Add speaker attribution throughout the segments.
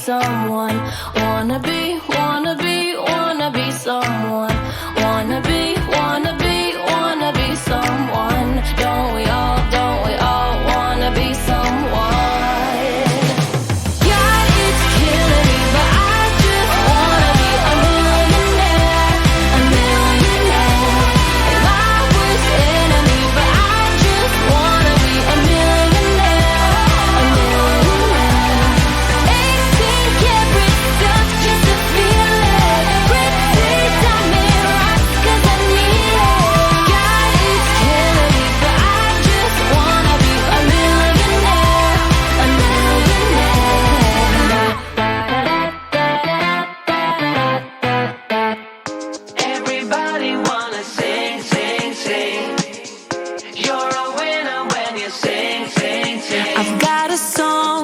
Speaker 1: someone. Wanna be someone. Wanna be someone. Don't we all wanna be someone? God, it's killing me, but I just wanna be a millionaire, a millionaire. And my worst enemy, but I just wanna be a millionaire, a millionaire. 18 karat stuff just to feel it. Pretty diamond rocks 'cause I need it. God, it's killing me, but I just wanna be a millionaire, a millionaire.
Speaker 2: Everybody wanna sing, sing, sing. You're a winner when you sing, sing, sing.
Speaker 3: I've got a song,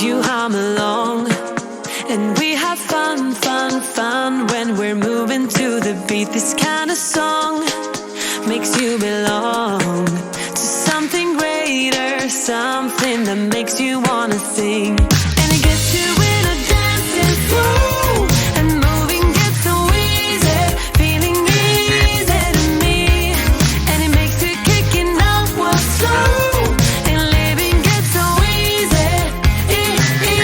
Speaker 3: you hum along, and we have fun, fun, fun when we're moving to the beat. This kind of song makes you belong to something greater, something that makes you wanna sing. And it gets you in a dancing flow, and moving gets so easy, feeling easy to me. And it makes you kicking out what's slow, and living gets so easy, easy.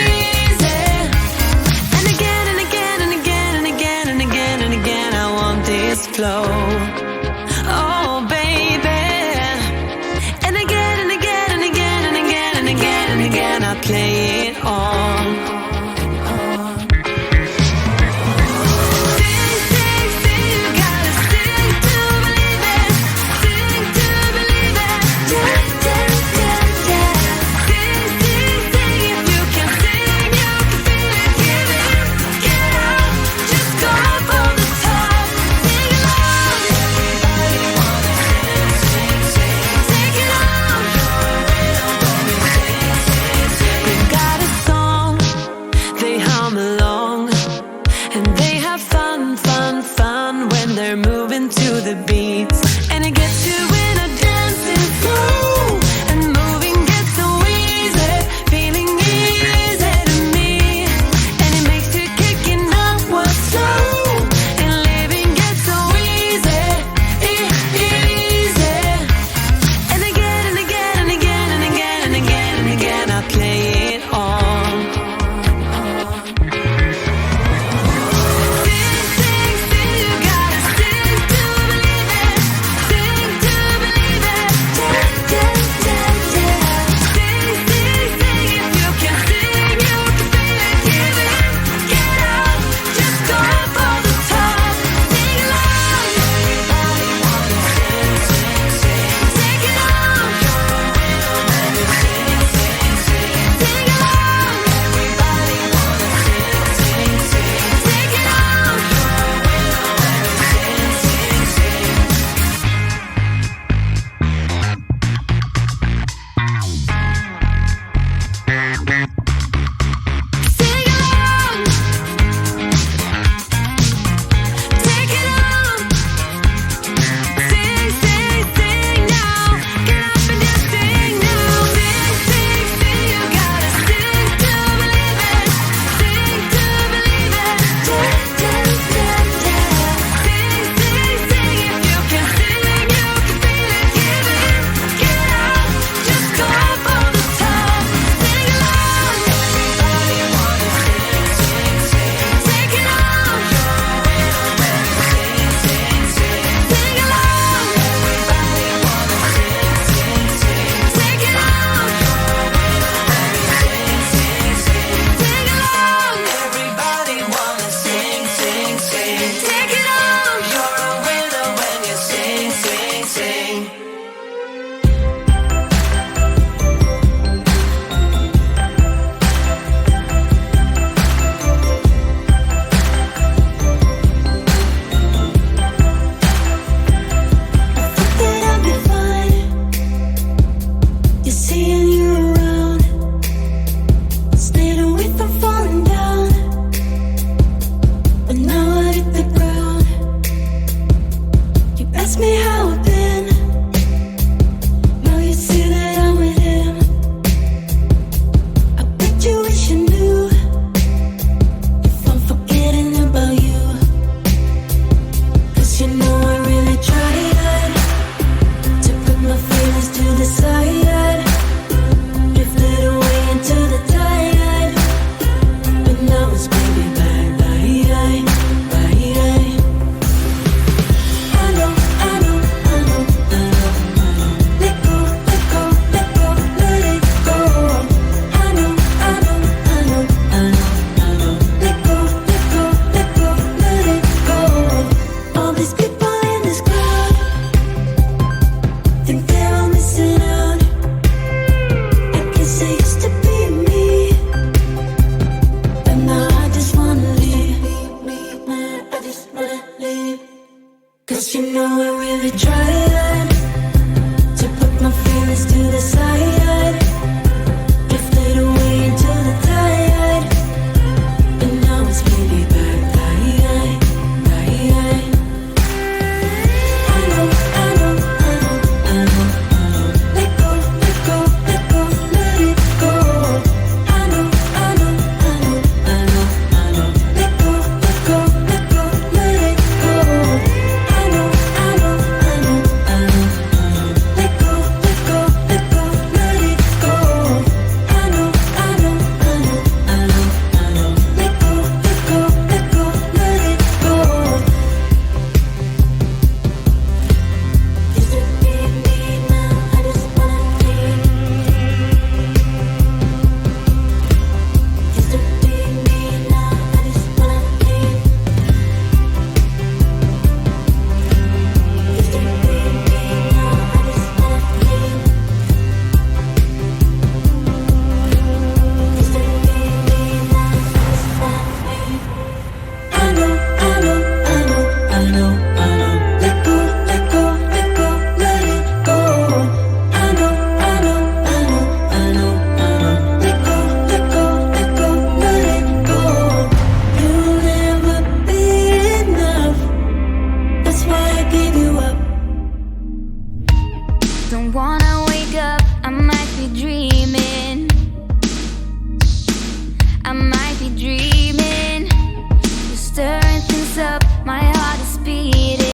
Speaker 3: And again and again and again and again and again and again, I want this flow. Oh, baby. And again and again and again and again and again and again, I play it on. Sing, sing, sing, you gotta sing to believe it. Sing to believe it. Yeah, yeah, yeah, yeah. Sing, sing, sing, if you can sing, you can feel it. Give it, get up, just go for the top. Sing along. Everybody wanna sing, sing, sing. Take it on. They've got a song, they hum along, and they have fun, fun, fun when they're moving to the beat.